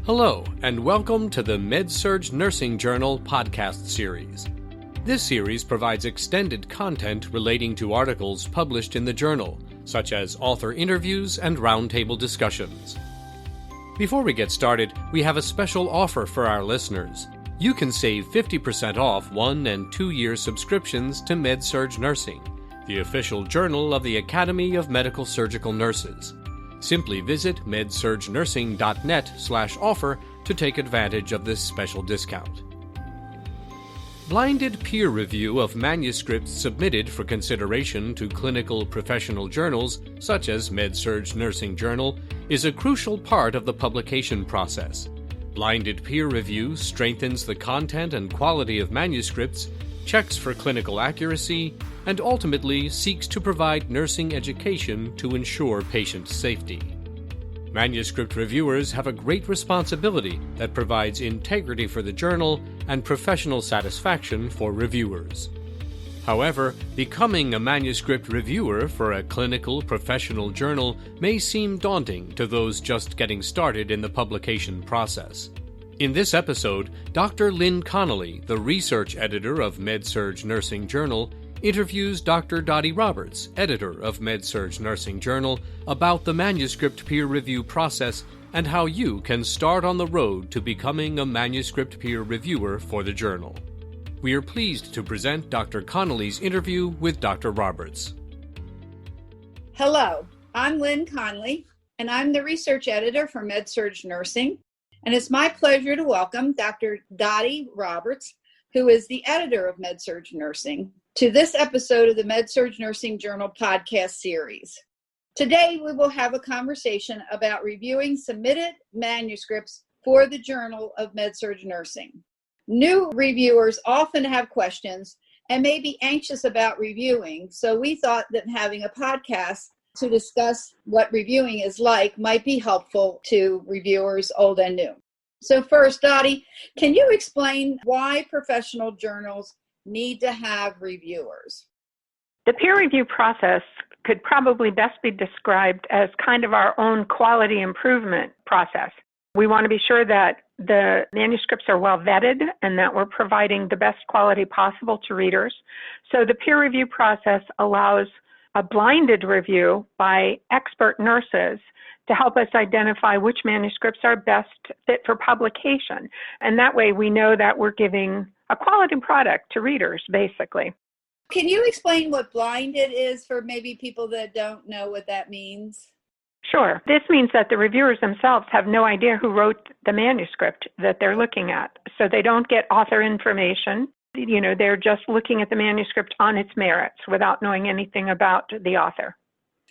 Hello, and welcome to the MEDSURG Nursing Journal podcast series. This series provides extended content relating to articles published in the journal, such as author interviews and roundtable discussions. Before we get started, we have a special offer for our listeners. You can save 50% off 1- and 2-year subscriptions to MEDSURG Nursing, the official journal of the Academy of Medical Surgical Nurses. Simply visit medsurgnursing.net/offer to take advantage of this special discount. Blinded peer review of manuscripts submitted for consideration to clinical professional journals, such as MEDSURG Nursing Journal, is a crucial part of the publication process. Blinded peer review strengthens the content and quality of manuscripts, checks for clinical accuracy, and ultimately seeks to provide nursing education to ensure patient safety. Manuscript reviewers have a great responsibility that provides integrity for the journal and professional satisfaction for reviewers. However, becoming a manuscript reviewer for a clinical professional journal may seem daunting to those just getting started in the publication process. In this episode, Dr. Lynne Connelly, the research editor of MEDSURG Nursing Journal, interviews Dr. Dottie Roberts, editor of MEDSURG Nursing Journal, about the manuscript peer review process and how you can start on the road to becoming a manuscript peer reviewer for the journal. We are pleased to present Dr. Connelly's interview with Dr. Roberts. Hello, I'm Lynne Connelly, and I'm the research editor for MEDSURG Nursing. And it's my pleasure to welcome Dr. Dottie Roberts, who is the editor of MEDSURG Nursing, to this episode of the MEDSURG Nursing Journal podcast series. Today, we will have a conversation about reviewing submitted manuscripts for the Journal of MEDSURG Nursing. New reviewers often have questions and may be anxious about reviewing, so we thought that having a podcast to discuss what reviewing is like might be helpful to reviewers old and new. So first, Dottie, can you explain why professional journals need to have reviewers? The peer review process could probably best be described as kind of our own quality improvement process. We want to be sure that the manuscripts are well vetted and that we're providing the best quality possible to readers. So the peer review process allows a blinded review by expert nurses to help us identify which manuscripts are best fit for publication. And that way we know that we're giving a quality product to readers, basically. Can you explain what blinded is for maybe people that don't know what that means? Sure. This means that the reviewers themselves have no idea who wrote the manuscript that they're looking at. So they don't get author information. They're just looking at the manuscript on its merits without knowing anything about the author.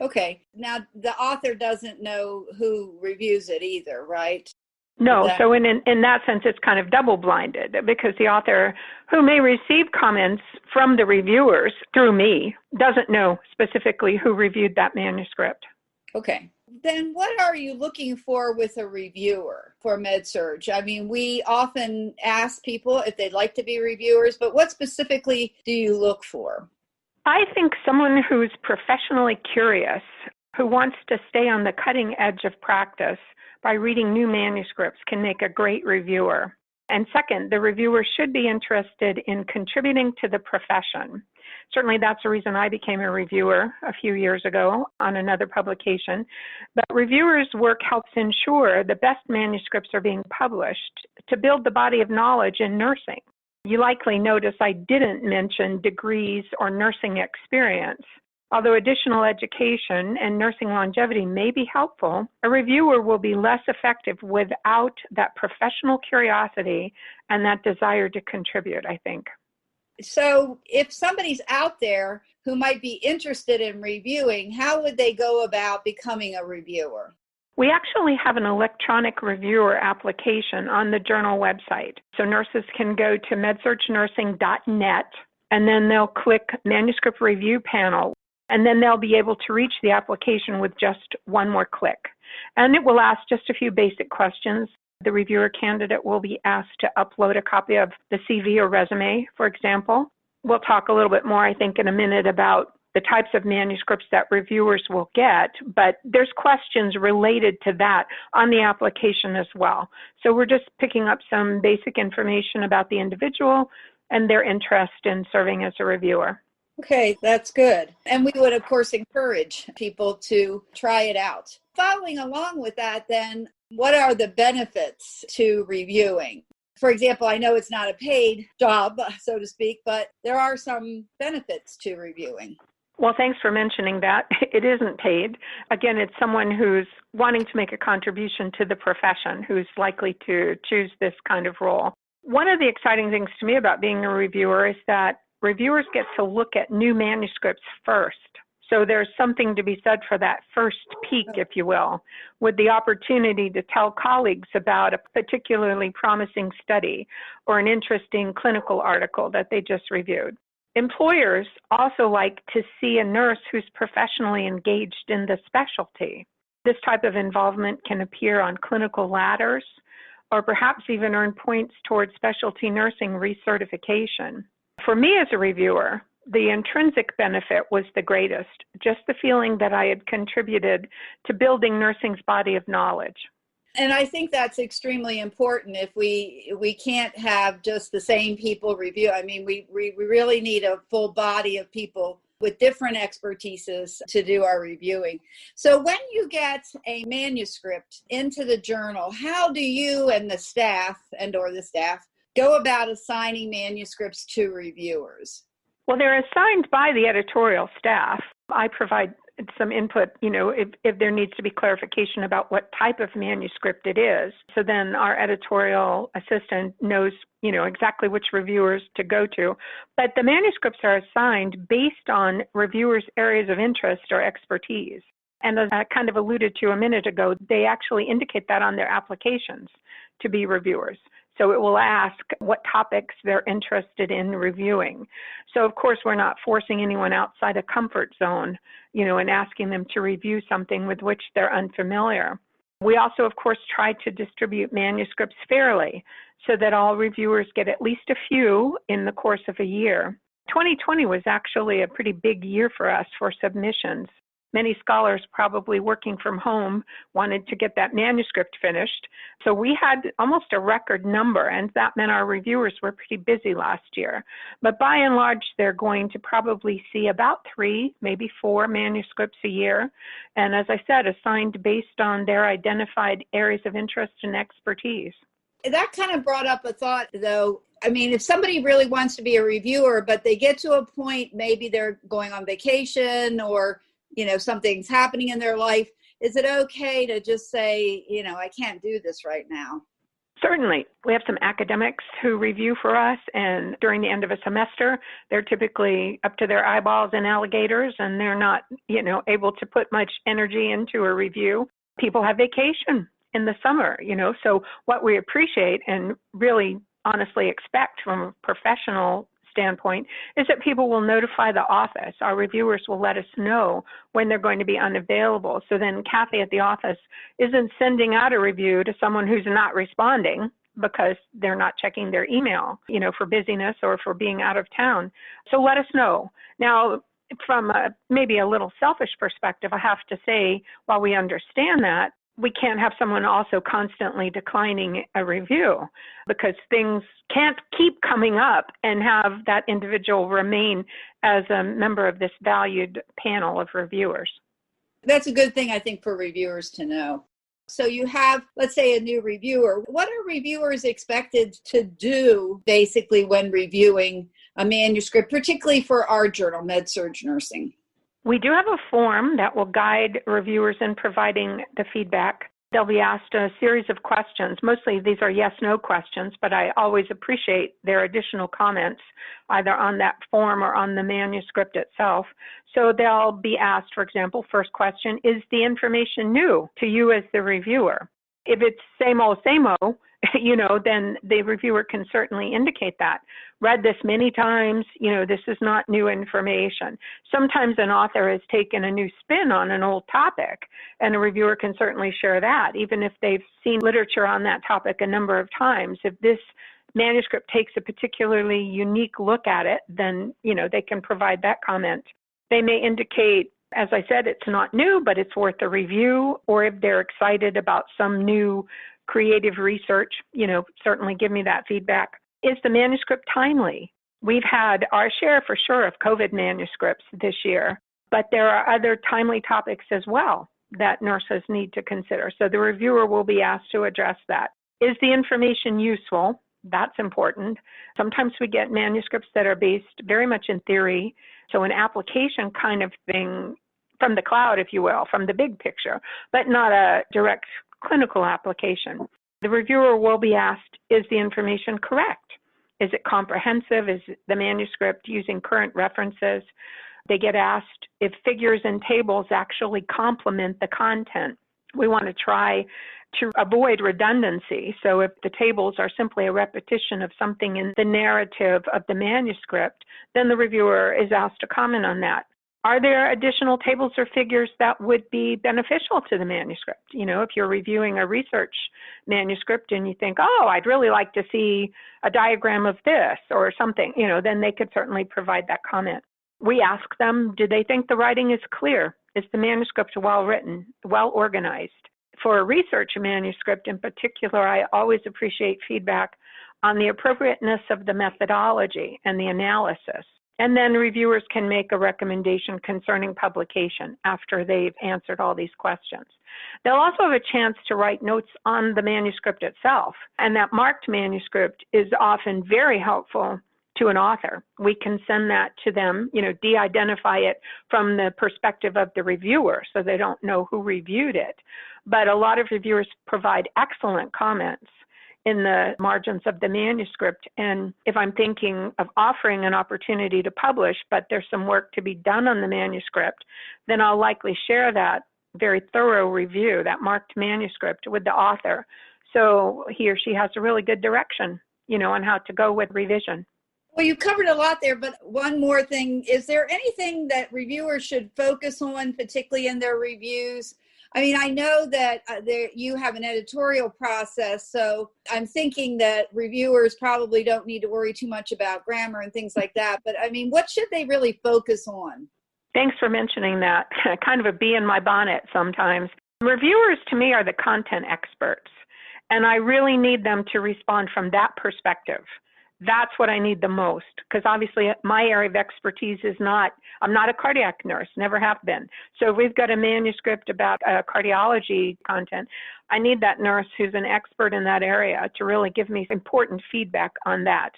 Okay. Now, the author doesn't know who reviews it either, right? No. So in that sense, it's kind of double-blinded because the author, who may receive comments from the reviewers through me, doesn't know specifically who reviewed that manuscript. Okay. Then what are you looking for with a reviewer for MEDSURG? I mean, we often ask people if they'd like to be reviewers, but what specifically do you look for? I think someone who's professionally curious, who wants to stay on the cutting edge of practice by reading new manuscripts can make a great reviewer. And second, the reviewer should be interested in contributing to the profession. Certainly that's the reason I became a reviewer a few years ago on another publication. But reviewers' work helps ensure the best manuscripts are being published to build the body of knowledge in nursing. You likely notice I didn't mention degrees or nursing experience. Although additional education and nursing longevity may be helpful, a reviewer will be less effective without that professional curiosity and that desire to contribute, I think. So if somebody's out there who might be interested in reviewing, how would they go about becoming a reviewer? We actually have an electronic reviewer application on the journal website. So nurses can go to medsurgnursing.net and then they'll click Manuscript Review Panel. And then they'll be able to reach the application with just one more click. And it will ask just a few basic questions. The reviewer candidate will be asked to upload a copy of the CV or resume, for example. We'll talk a little bit more, I think, in a minute about the types of manuscripts that reviewers will get, but there's questions related to that on the application as well. So we're just picking up some basic information about the individual and their interest in serving as a reviewer. Okay, that's good. And we would, of course, encourage people to try it out. Following along with that, then, what are the benefits to reviewing? For example, I know it's not a paid job, so to speak, but there are some benefits to reviewing. Well, thanks for mentioning that. It isn't paid. Again, it's someone who's wanting to make a contribution to the profession, who's likely to choose this kind of role. One of the exciting things to me about being a reviewer is that reviewers get to look at new manuscripts first. So there's something to be said for that first peek, if you will, with the opportunity to tell colleagues about a particularly promising study or an interesting clinical article that they just reviewed. Employers also like to see a nurse who's professionally engaged in the specialty. This type of involvement can appear on clinical ladders or perhaps even earn points towards specialty nursing recertification. For me as a reviewer, the intrinsic benefit was the greatest, just the feeling that I had contributed to building nursing's body of knowledge. And I think that's extremely important. If we can't have just the same people review, I mean, we really need a full body of people with different expertises to do our reviewing. So when you get a manuscript into the journal, how do you and the staff go about assigning manuscripts to reviewers? Well, they're assigned by the editorial staff. I provide some input, if there needs to be clarification about what type of manuscript it is. So then our editorial assistant knows, exactly which reviewers to go to. But the manuscripts are assigned based on reviewers' areas of interest or expertise. And as I kind of alluded to a minute ago, they actually indicate that on their applications to be reviewers. So it will ask what topics they're interested in reviewing. So of course, we're not forcing anyone outside a comfort zone, and asking them to review something with which they're unfamiliar. We also, of course, try to distribute manuscripts fairly so that all reviewers get at least a few in the course of a year. 2020 was actually a pretty big year for us for submissions. Many scholars, probably working from home, wanted to get that manuscript finished. So we had almost a record number, and that meant our reviewers were pretty busy last year. But by and large, they're going to probably see about 3, maybe 4 manuscripts a year. And as I said, assigned based on their identified areas of interest and expertise. That kind of brought up a thought, though. I mean, if somebody really wants to be a reviewer, but they get to a point, maybe they're going on vacation or something's happening in their life, is it okay to just say, I can't do this right now? Certainly. We have some academics who review for us, and during the end of a semester, they're typically up to their eyeballs in alligators, and they're not, able to put much energy into a review. People have vacation in the summer, so what we appreciate and really honestly expect from a professional standpoint is that people will notify the office. Our reviewers will let us know when they're going to be unavailable. So then Kathy at the office isn't sending out a review to someone who's not responding because they're not checking their email, for busyness or for being out of town. So let us know. Now, from maybe a little selfish perspective, I have to say, while we understand that, we can't have someone also constantly declining a review because things can't keep coming up and have that individual remain as a member of this valued panel of reviewers. That's a good thing, I think, for reviewers to know. So you have, let's say, a new reviewer. What are reviewers expected to do basically when reviewing a manuscript, particularly for our journal, MedSurg Nursing? We do have a form that will guide reviewers in providing the feedback. They'll be asked a series of questions. Mostly these are yes/no questions, but I always appreciate their additional comments, either on that form or on the manuscript itself. So they'll be asked, for example, first question, is the information new to you as the reviewer? If it's same old, then the reviewer can certainly indicate that. Read this many times, this is not new information. Sometimes an author has taken a new spin on an old topic, and a reviewer can certainly share that, even if they've seen literature on that topic a number of times. If this manuscript takes a particularly unique look at it, then, they can provide that comment. They may indicate, as I said, it's not new, but it's worth a review, or if they're excited about some new creative research, certainly give me that feedback. Is the manuscript timely? We've had our share for sure of COVID manuscripts this year, but there are other timely topics as well that nurses need to consider. So the reviewer will be asked to address that. Is the information useful? That's important. Sometimes we get manuscripts that are based very much in theory, so an application kind of thing from the cloud, if you will, from the big picture, but not a direct clinical application. The reviewer will be asked, is the information correct? Is it comprehensive? Is the manuscript using current references? They get asked if figures and tables actually complement the content. We want to try to avoid redundancy. So if the tables are simply a repetition of something in the narrative of the manuscript, then the reviewer is asked to comment on that. Are there additional tables or figures that would be beneficial to the manuscript? If you're reviewing a research manuscript and you think, oh, I'd really like to see a diagram of this or something, then they could certainly provide that comment. We ask them, do they think the writing is clear? Is the manuscript well written, well organized? For a research manuscript in particular, I always appreciate feedback on the appropriateness of the methodology and the analysis. And then reviewers can make a recommendation concerning publication after they've answered all these questions. They'll also have a chance to write notes on the manuscript itself, and that marked manuscript is often very helpful to an author. We can send that to them, de-identify it from the perspective of the reviewer so they don't know who reviewed it. But a lot of reviewers provide excellent comments in the margins of the manuscript. And if I'm thinking of offering an opportunity to publish, but there's some work to be done on the manuscript, then I'll likely share that very thorough review, that marked manuscript, with the author. So he or she has a really good direction, on how to go with revision. Well, you covered a lot there, but one more thing. Is there anything that reviewers should focus on, particularly in their reviews? I mean, I know that you have an editorial process, so I'm thinking that reviewers probably don't need to worry too much about grammar and things like that. But I mean, what should they really focus on? Thanks for mentioning that. Kind of a bee in my bonnet sometimes. Reviewers, to me, are the content experts, and I really need them to respond from that perspective. That's what I need the most, because obviously my area of expertise I'm not a cardiac nurse, never have been. So if we've got a manuscript about cardiology content, I need that nurse who's an expert in that area to really give me important feedback on that.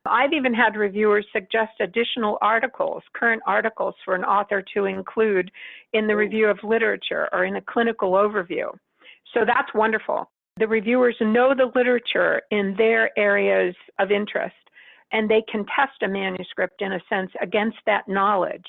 I've even had reviewers suggest additional articles, current articles for an author to include in the review of literature or in a clinical overview. So that's wonderful. The reviewers know the literature in their areas of interest, and they can test a manuscript, in a sense, against that knowledge.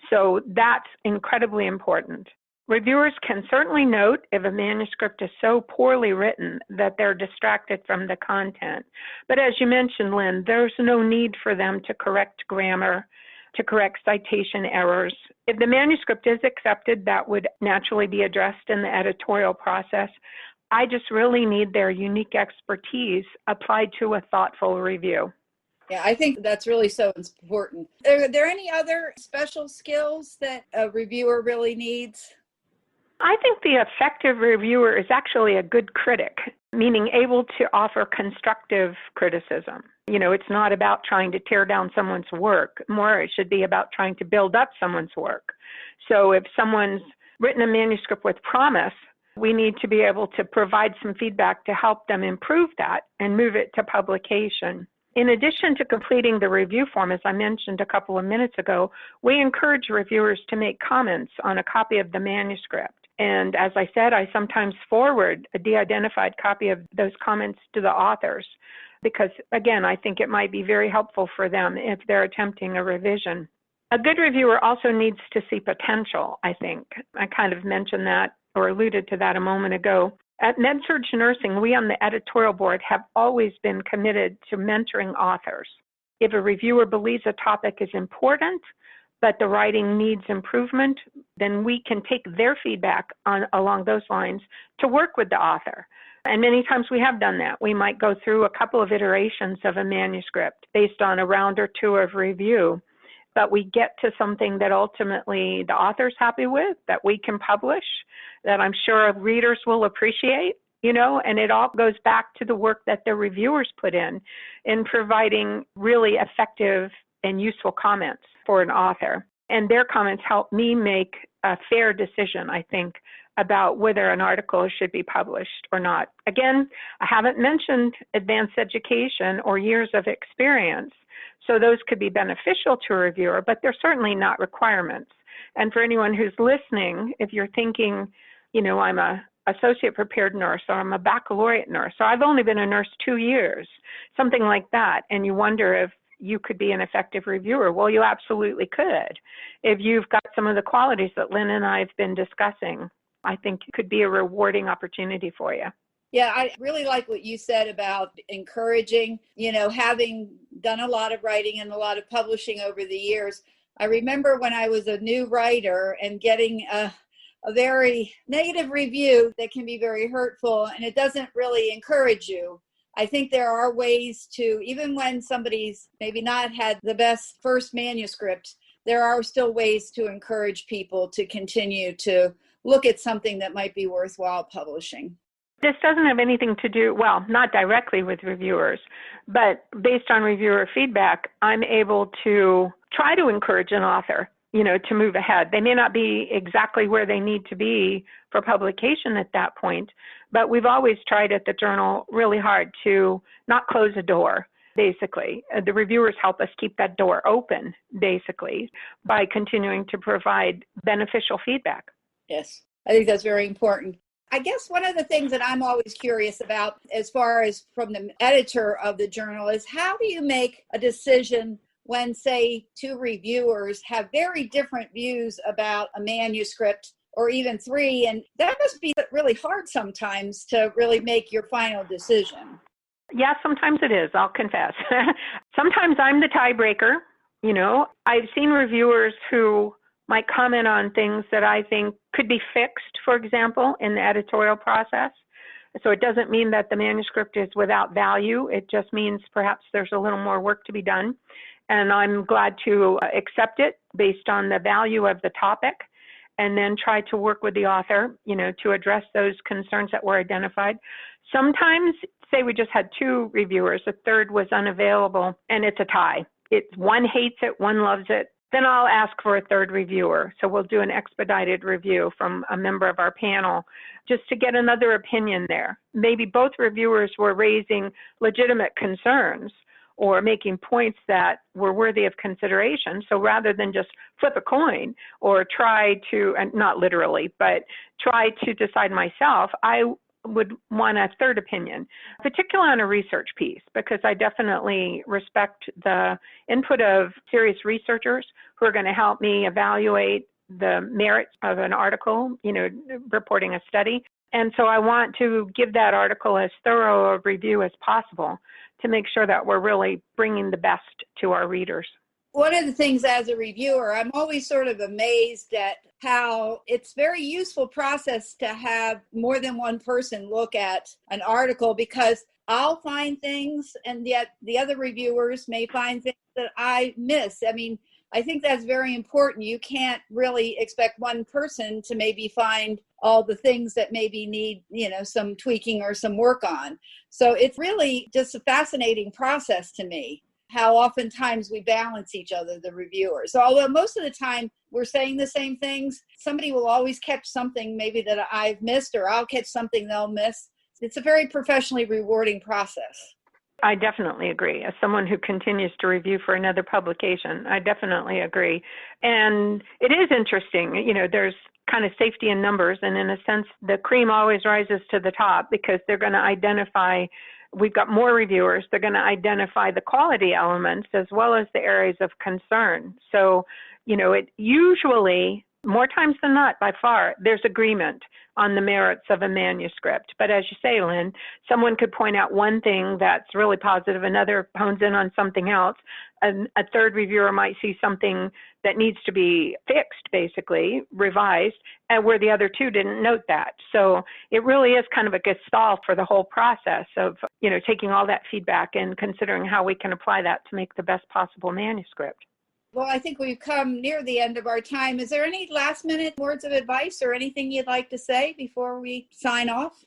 So that's incredibly important. Reviewers can certainly note if a manuscript is so poorly written that they're distracted from the content. But as you mentioned, Lynn, there's no need for them to correct grammar, to correct citation errors. If the manuscript is accepted, that would naturally be addressed in the editorial process. I just really need their unique expertise applied to a thoughtful review. Yeah, I think that's really so important. Are there any other special skills that a reviewer really needs? I think the effective reviewer is actually a good critic, meaning able to offer constructive criticism. It's not about trying to tear down someone's work. More, it should be about trying to build up someone's work. So if someone's written a manuscript with promise, we need to be able to provide some feedback to help them improve that and move it to publication. In addition to completing the review form, as I mentioned a couple of minutes ago, we encourage reviewers to make comments on a copy of the manuscript. And as I said, I sometimes forward a de-identified copy of those comments to the authors because, again, I think it might be very helpful for them if they're attempting a revision. A good reviewer also needs to see potential, I think. I kind of mentioned that or alluded to that a moment ago. At MEDSURG Nursing, we on the editorial board have always been committed to mentoring authors. If a reviewer believes a topic is important, but the writing needs improvement, then we can take their feedback along those lines to work with the author. And many times we have done that. We might go through a couple of iterations of a manuscript based on a round or two of review. but we get to something that ultimately the author's happy with, that we can publish, that I'm sure readers will appreciate, and it all goes back to the work that the reviewers put in providing really effective and useful comments for an author. And their comments help me make a fair decision, I think, about whether an article should be published or not. Again, I haven't mentioned advanced education or years of experience, so those could be beneficial to a reviewer, but they're certainly not requirements. And for anyone who's listening, if you're thinking, I'm a associate prepared nurse, or I'm a baccalaureate nurse, or I've only been a nurse 2 years, something like that, and you wonder if you could be an effective reviewer. Well, you absolutely could. If you've got some of the qualities that Lynne and I have been discussing, I think it could be a rewarding opportunity for you. Yeah, I really like what you said about encouraging, having done a lot of writing and a lot of publishing over the years. I remember when I was a new writer and getting a very negative review that can be very hurtful, and it doesn't really encourage you. I think there are ways to, even when somebody's maybe not had the best first manuscript, there are still ways to encourage people to continue to look at something that might be worthwhile publishing. This doesn't have anything to do, well, not directly with reviewers, but based on reviewer feedback, I'm able to try to encourage an author, to move ahead. They may not be exactly where they need to be for publication at that point, but we've always tried at the journal really hard to not close a door, basically. The reviewers help us keep that door open, basically, by continuing to provide beneficial feedback. Yes, I think that's very important. I guess one of the things that I'm always curious about, as far as from the editor of the journal, is how do you make a decision when, say, two reviewers have very different views about a manuscript, or even three, and that must be really hard sometimes to really make your final decision. Yeah, sometimes it is, I'll confess. Sometimes I'm the tiebreaker. I've seen reviewers who might comment on things that I think could be fixed, for example, in the editorial process. So it doesn't mean that the manuscript is without value. It just means perhaps there's a little more work to be done. And I'm glad to accept it based on the value of the topic, and then try to work with the author, to address those concerns that were identified. Sometimes, say we just had two reviewers, a third was unavailable, and it's a tie. One hates it, one loves it. Then I'll ask for a third reviewer. So we'll do an expedited review from a member of our panel just to get another opinion there. Maybe both reviewers were raising legitimate concerns or making points that were worthy of consideration. So rather than just flip a coin or try to, and not literally, but try to decide myself, I would want a third opinion, particularly on a research piece, because I definitely respect the input of serious researchers who are going to help me evaluate the merits of an article, reporting a study. And so I want to give that article as thorough a review as possible to make sure that we're really bringing the best to our readers. One of the things as a reviewer, I'm always sort of amazed at how it's a very useful process to have more than one person look at an article, because I'll find things and yet the other reviewers may find things that I miss. I think that's very important. You can't really expect one person to maybe find all the things that maybe need, some tweaking or some work on. So it's really just a fascinating process to me, how oftentimes we balance each other, the reviewers. So although most of the time we're saying the same things, somebody will always catch something maybe that I've missed, or I'll catch something they'll miss. It's a very professionally rewarding process. I definitely agree. As someone who continues to review for another publication, I definitely agree. And it is interesting, there's kind of safety in numbers, and in a sense, the cream always rises to the top because they're going to identify, we've got more reviewers, they're going to identify the quality elements as well as the areas of concern. So, it usually, more times than not, by far, there's agreement on the merits of a manuscript. But as you say, Lynne, someone could point out one thing that's really positive, another hones in on something else, and a third reviewer might see something that needs to be fixed, basically, revised, and where the other two didn't note that. So it really is kind of a gestalt for the whole process of, taking all that feedback and considering how we can apply that to make the best possible manuscript. Well, I think we've come near the end of our time. Is there any last-minute words of advice or anything you'd like to say before we sign off?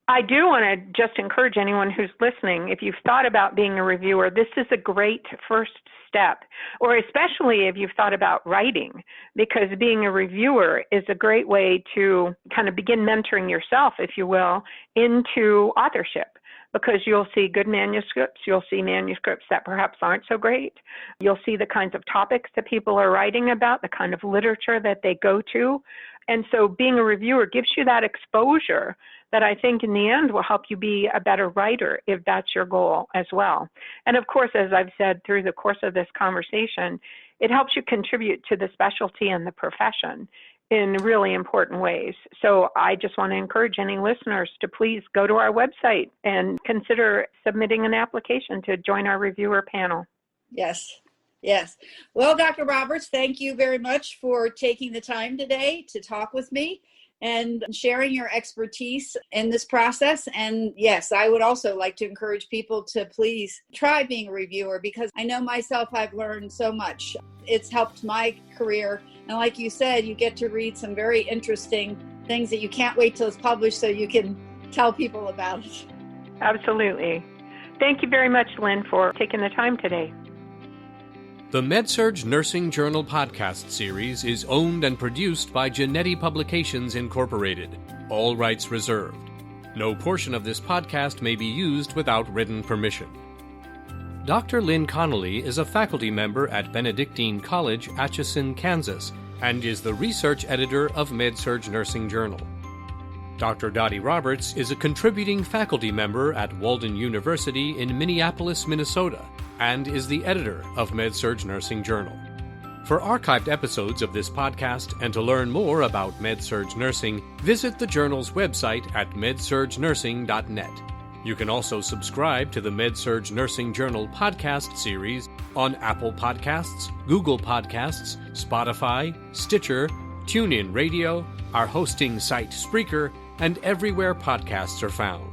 I do want to just encourage anyone who's listening, if you've thought about being a reviewer, this is a great first step, or especially if you've thought about writing, because being a reviewer is a great way to kind of begin mentoring yourself, if you will, into authorship. Because you'll see good manuscripts, you'll see manuscripts that perhaps aren't so great. You'll see the kinds of topics that people are writing about, the kind of literature that they go to. And so being a reviewer gives you that exposure that I think in the end will help you be a better writer if that's your goal as well. And of course, as I've said through the course of this conversation, it helps you contribute to the specialty and the profession in really important ways. So I just want to encourage any listeners to please go to our website and consider submitting an application to join our reviewer panel. Yes. Well, Dr. Roberts, thank you very much for taking the time today to talk with me and sharing your expertise in this process. And yes, I would also like to encourage people to please try being a reviewer, because I know myself, I've learned so much. It's helped my career. And like you said, you get to read some very interesting things that you can't wait till it's published so you can tell people about it. Absolutely. Thank you very much, Lynn, for taking the time today. The MEDSURG Nursing Journal podcast series is owned and produced by Genetti Publications, Incorporated. All rights reserved. No portion of this podcast may be used without written permission. Dr. Lynne Connelly is a faculty member at Benedictine College, Atchison, Kansas, and is the research editor of MEDSURG Nursing Journal. Dr. Dottie Roberts is a contributing faculty member at Walden University in Minneapolis, Minnesota, and is the editor of MEDSURG Nursing Journal. For archived episodes of this podcast and to learn more about MEDSURG Nursing, visit the journal's website at medsurgnursing.net. You can also subscribe to the MEDSURG Nursing Journal podcast series on Apple Podcasts, Google Podcasts, Spotify, Stitcher, TuneIn Radio, our hosting site Spreaker, and everywhere podcasts are found.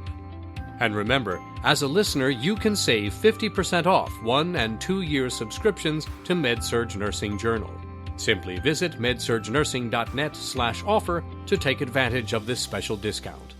And remember, as a listener, you can save 50% off 1- and 2-year subscriptions to MEDSURG Nursing Journal. Simply visit medsurgnursing.net/offer to take advantage of this special discount.